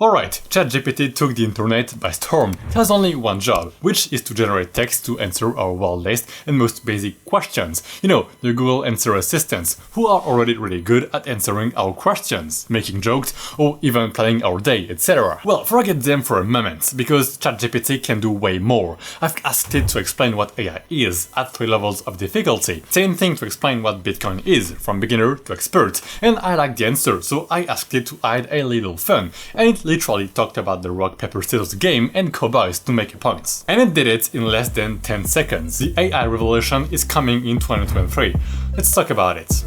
Alright, ChatGPT took the internet by storm. It has only one job, which is to generate text to answer our wildest and most basic questions. You know, the Google and Siri assistants, who are already really good at answering our questions, making jokes, or even planning our day, etc. Well, forget them for a moment, because ChatGPT can do way more. I've asked it to explain what AI is, at 3 levels of difficulty. Same thing to explain what Bitcoin is, from beginner to expert. And I liked the answer, so I asked it to add a little fun, and it literally talked about the rock, paper, scissors game and cowboys to make a point. And it did it in less than 10 seconds. The AI revolution is coming in 2023. Let's talk about it.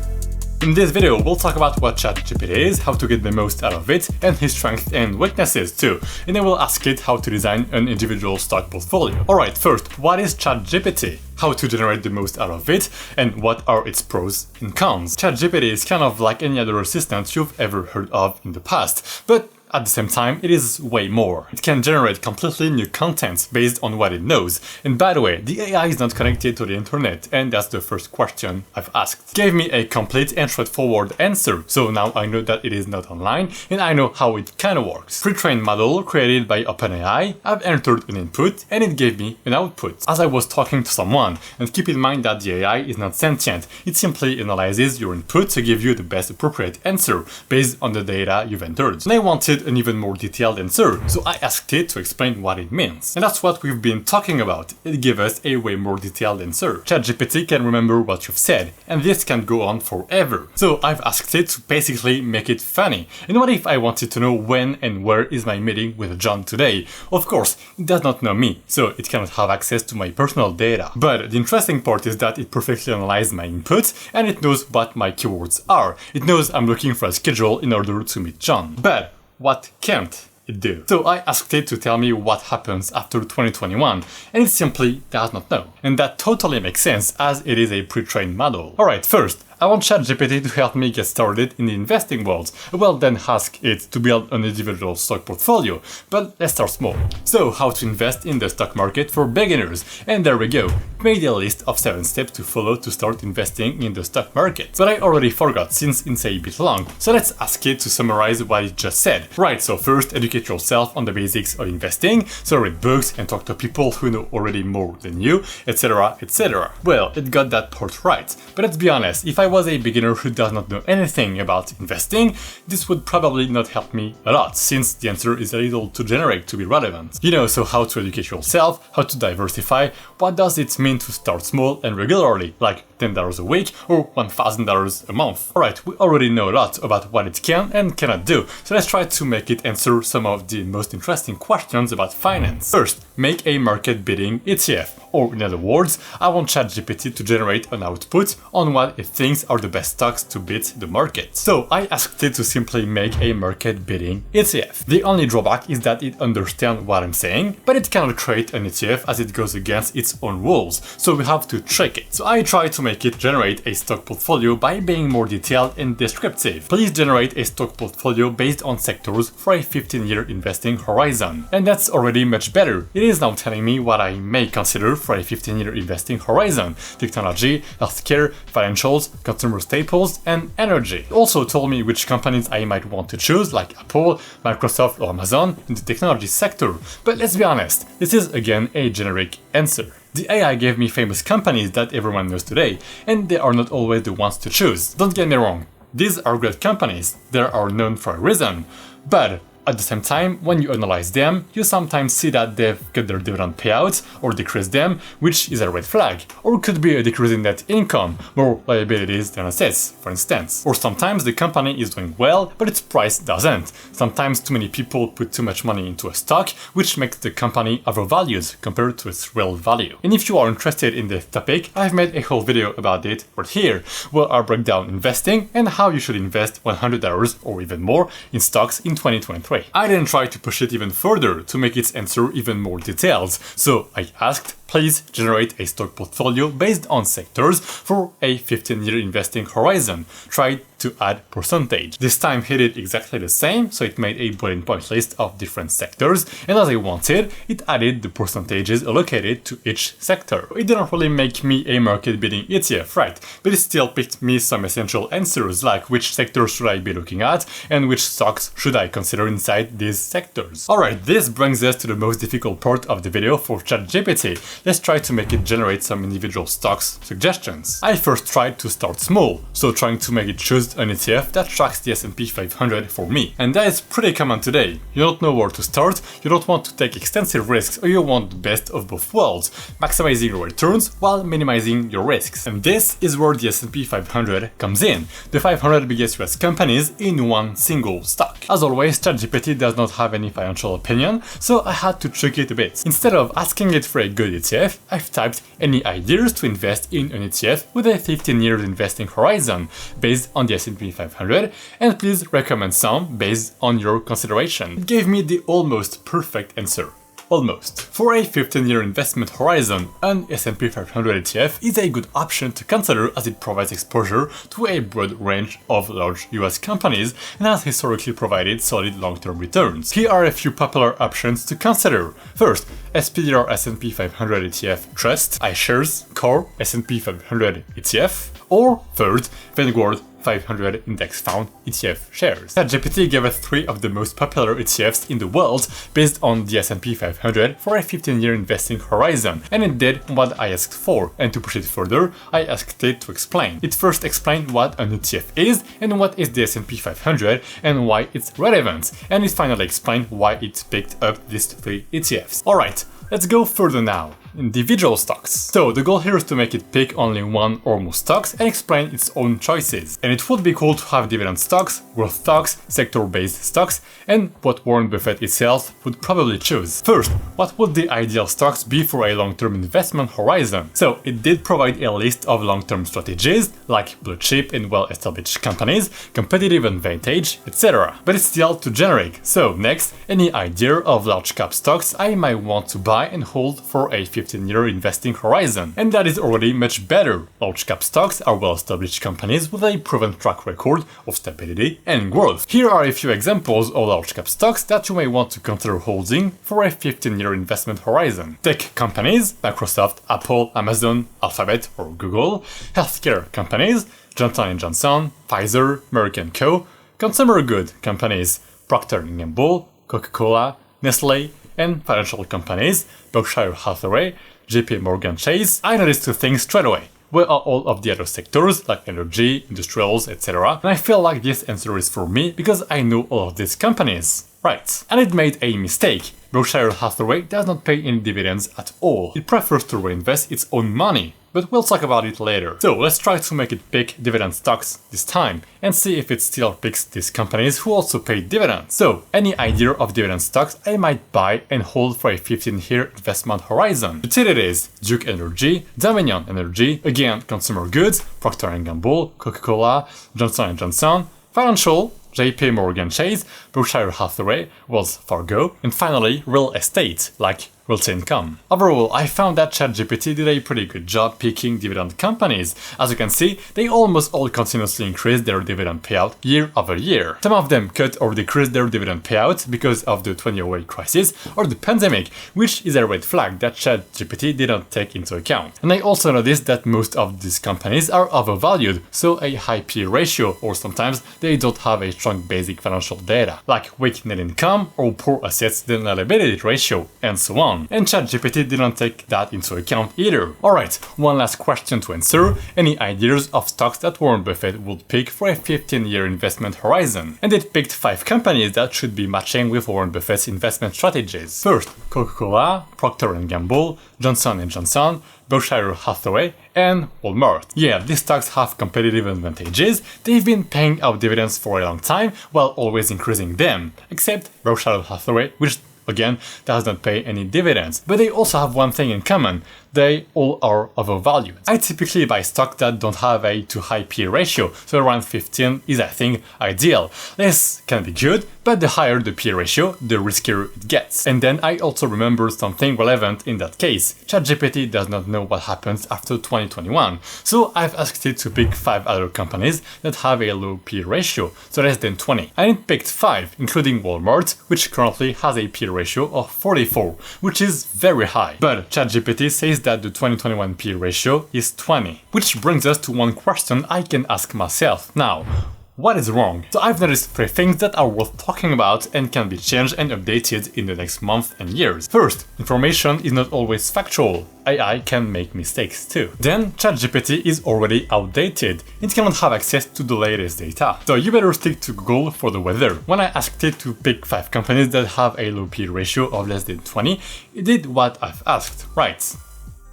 In this video, we'll talk about what ChatGPT is, how to get the most out of it, and his strengths and weaknesses too. And then we'll ask it how to design an individual stock portfolio. Alright, first, what is ChatGPT? How to generate the most out of it, and what are its pros and cons? ChatGPT is kind of like any other assistant you've ever heard of in the past, but at the same time, it is way more. It can generate completely new content based on what it knows. And by the way, the AI is not connected to the internet, and that's the first question I've asked. It gave me a complete and straightforward answer, so now I know that it is not online, and I know how it kinda works. Pre-trained model created by OpenAI, I've entered an input, and it gave me an output. As I was talking to someone, and keep in mind that the AI is not sentient, it simply analyzes your input to give you the best appropriate answer, based on the data you've entered. And I wanted an even more detailed answer, so I asked it to explain what it means. And that's what we've been talking about. It gave us a way more detailed answer. ChatGPT can remember what you've said, and this can go on forever. So I've asked it to basically make it funny. And what if I wanted to know when and where is my meeting with John today? Of course, it does not know me, so it cannot have access to my personal data. But the interesting part is that it perfectly analyzed my input, and it knows what my keywords are. It knows I'm looking for a schedule in order to meet John. But what can't it do? So I asked it to tell me what happens after 2021, and it simply does not know. And that totally makes sense, as it is a pre-trained model. Alright, first, I want ChatGPT to help me get started in the investing world. Well, then ask it to build an individual stock portfolio, but let's start small. So, how to invest in the stock market for beginners. And there we go. It made a list of 7 steps to follow to start investing in the stock market. But I already forgot since it's a bit long, so let's ask it to summarize what it just said. Right, so first, educate yourself on the basics of investing, so read books and talk to people who know already more than you, etc, etc. Well, it got that part right, but let's be honest, if I was a beginner who does not know anything about investing, this would probably not help me a lot, since the answer is a little too generic to be relevant. You know, so how to educate yourself, how to diversify, what does it mean to start small and regularly, like $10 a week or $1,000 a month. Alright, we already know a lot about what it can and cannot do, so let's try to make it answer some of the most interesting questions about finance. First, make a market bidding ETF. Or in other words, I want ChatGPT to generate an output on what it thinks are the best stocks to beat the market. So I asked it to simply make a market bidding ETF. The only drawback is that it understands what I'm saying, but it cannot create an ETF as it goes against its own rules, so we have to trick it. So I tried to make it generate a stock portfolio by being more detailed and descriptive. Please generate a stock portfolio based on sectors for a 15-year investing horizon. And that's already much better. It is now telling me what I may consider for a 15-year investing horizon: technology, healthcare, financials, consumer staples, and energy. It also told me which companies I might want to choose, like Apple, Microsoft, or Amazon in the technology sector. But let's be honest, this is again a generic answer. The AI gave me famous companies that everyone knows today, and they are not always the ones to choose. Don't get me wrong, these are great companies, they are known for a reason, but at the same time, when you analyze them, you sometimes see that they've cut their dividend payouts or decreased them, which is a red flag. Or could be a decrease in net income, more liabilities than assets, for instance. Or sometimes the company is doing well, but its price doesn't. Sometimes too many people put too much money into a stock, which makes the company overvalued compared to its real value. And if you are interested in this topic, I've made a whole video about it right here, where I break down investing and how you should invest $100 or even more in stocks in 2023. I then tried to push it even further to make its answer even more detailed, so I asked Please generate a stock portfolio based on sectors for a 15-year investing horizon. Try to add percentage. This time he did exactly the same, so it made a bullet point list of different sectors, and as I wanted, it added the percentages allocated to each sector. It didn't really make me a market beating ETF, right? But it still picked me some essential answers, like which sectors should I be looking at, and which stocks should I consider inside these sectors. Alright, this brings us to the most difficult part of the video for ChatGPT. Let's try to make it generate some individual stocks suggestions. I first tried to start small, so trying to make it choose an ETF that tracks the S&P 500 for me. And that is pretty common today. You don't know where to start, you don't want to take extensive risks, or you want the best of both worlds, maximizing your returns while minimizing your risks. And this is where the S&P 500 comes in, the 500 biggest US companies in one single stock. As always, ChatGPT does not have any financial opinion, so I had to trick it a bit. Instead of asking it for a good ETF, I've typed any ideas to invest in an ETF with a 15-year investing horizon based on the S&P 500, and please recommend some based on your consideration. It gave me the almost perfect answer. Almost. For a 15-year investment horizon, an S&P 500 ETF is a good option to consider as it provides exposure to a broad range of large US companies and has historically provided solid long-term returns. Here are a few popular options to consider. First, SPDR S&P 500 ETF Trust, iShares Core S&P 500 ETF, or third, Vanguard 500 Index Fund ETF shares. ChatGPT gave us 3 of the most popular ETFs in the world based on the S&P 500 for a 15-year investing horizon, and it did what I asked for, and to push it further, I asked it to explain. It first explained what an ETF is, and what is the S&P 500, and why it's relevant, and it finally explained why it picked up these 3 ETFs. Alright, let's go further now. Individual stocks. So the goal here is to make it pick only one or more stocks and explain its own choices. And it would be cool to have dividend stocks, growth stocks, sector-based stocks, and what Warren Buffett itself would probably choose. First, what would the ideal stocks be for a long-term investment horizon? So it did provide a list of long-term strategies, like blue chip and well-established companies, competitive advantage, etc. But it's still too generic. So next, any idea of large cap stocks I might want to buy and hold for a 15-year investing horizon. And that is already much better. Large cap stocks are well-established companies with a proven track record of stability and growth. Here are a few examples of large cap stocks that you may want to consider holding for a 15-year investment horizon. Tech companies, Microsoft, Apple, Amazon, Alphabet or Google. Healthcare companies, Johnson & Johnson, Pfizer, Merck & Co. Consumer good companies, Procter & Gamble, Coca-Cola, Nestle, and financial companies, Berkshire Hathaway, JP Morgan Chase. I know these 2 things straight away. Where are all of the other sectors, like energy, industrials, etc.? And I feel like this answer is for me because I know all of these companies. Right. And it made a mistake. Berkshire Hathaway does not pay any dividends at all. It prefers to reinvest its own money. But we'll talk about it later. So let's try to make it pick dividend stocks this time and see if it still picks these companies who also pay dividends. So any idea of dividend stocks I might buy and hold for a 15-year investment horizon? Utilities, Duke Energy, Dominion Energy, again consumer goods, Procter & Gamble, Coca-Cola, Johnson & Johnson, financial, JP Morgan Chase, Berkshire Hathaway, Wells Fargo, and finally real estate, like Realty Income. Overall, I found that ChatGPT did a pretty good job picking dividend companies. As you can see, they almost all continuously increased their dividend payout year over year. Some of them cut or decreased their dividend payout because of the 2008 crisis or the pandemic, which is a red flag that ChatGPT didn't take into account. And I also noticed that most of these companies are overvalued, so a high PE ratio, or sometimes they don't have a strong basic financial data, like weak net income or poor assets to liability ratio, and so on. And ChatGPT didn't take that into account either. Alright, one last question to answer. Any ideas of stocks that Warren Buffett would pick for a 15-year investment horizon? And it picked 5 companies that should be matching with Warren Buffett's investment strategies. First, Coca-Cola, Procter & Gamble, Johnson & Johnson, Berkshire Hathaway, and Walmart. Yeah, these stocks have competitive advantages. They've been paying out dividends for a long time while always increasing them, except Berkshire Hathaway, which again, does not pay any dividends. But they also have one thing in common. They all are overvalued. I typically buy stocks that don't have a too high PE ratio, so around 15 is, I think, ideal. Less can be good, but the higher the PE ratio, the riskier it gets. And then I also remember something relevant in that case. ChatGPT does not know what happens after 2021, so I've asked it to pick 5 other companies that have a low PE ratio, so less than 20. And it picked 5, including Walmart, which currently has a PE ratio of 44, which is very high. But ChatGPT says that the 2021 PE ratio is 20. Which brings us to one question I can ask myself now. What is wrong? So I've noticed 3 things that are worth talking about and can be changed and updated in the next month and years. First, information is not always factual. AI can make mistakes too. Then, ChatGPT is already outdated. It cannot have access to the latest data. So you better stick to Google for the weather. When I asked it to pick 5 companies that have a low PE ratio of less than 20, it did what I've asked, right?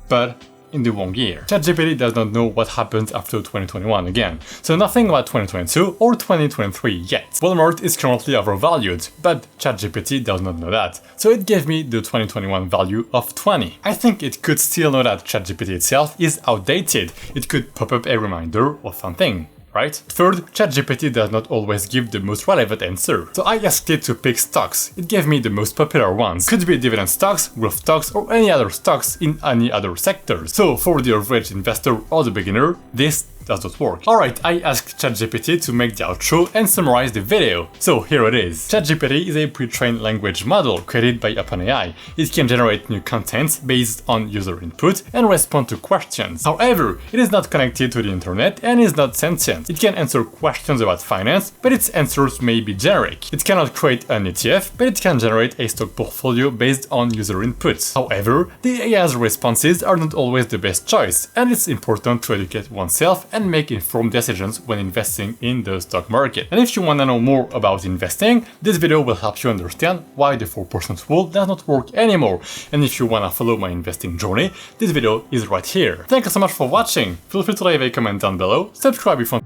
But in the wrong year. ChatGPT does not know what happens after 2021 again, so nothing about 2022 or 2023 yet. Walmart is currently overvalued, but ChatGPT does not know that, so it gave me the 2021 value of 20. I think it could still know that ChatGPT itself is outdated. It could pop up a reminder or something. Right? Third, ChatGPT does not always give the most relevant answer. So I asked it to pick stocks. It gave me the most popular ones. Could be dividend stocks, growth stocks, or any other stocks in any other sectors. So for the average investor or the beginner, this does not work. Alright, I asked ChatGPT to make the outro and summarize the video. So here it is. ChatGPT is a pre-trained language model created by OpenAI. It can generate new content based on user input and respond to questions. However, it is not connected to the internet and is not sentient. It can answer questions about finance, but its answers may be generic. It cannot create an ETF, but it can generate a stock portfolio based on user inputs. However, the AI's responses are not always the best choice, and it's important to educate oneself and make informed decisions when investing in the stock market. And if you want to know more about investing, this video will help you understand why the 4% rule does not work anymore. And if you want to follow my investing journey, this video is right here. Thank you so much for watching. Feel free to leave a comment down below, subscribe if you want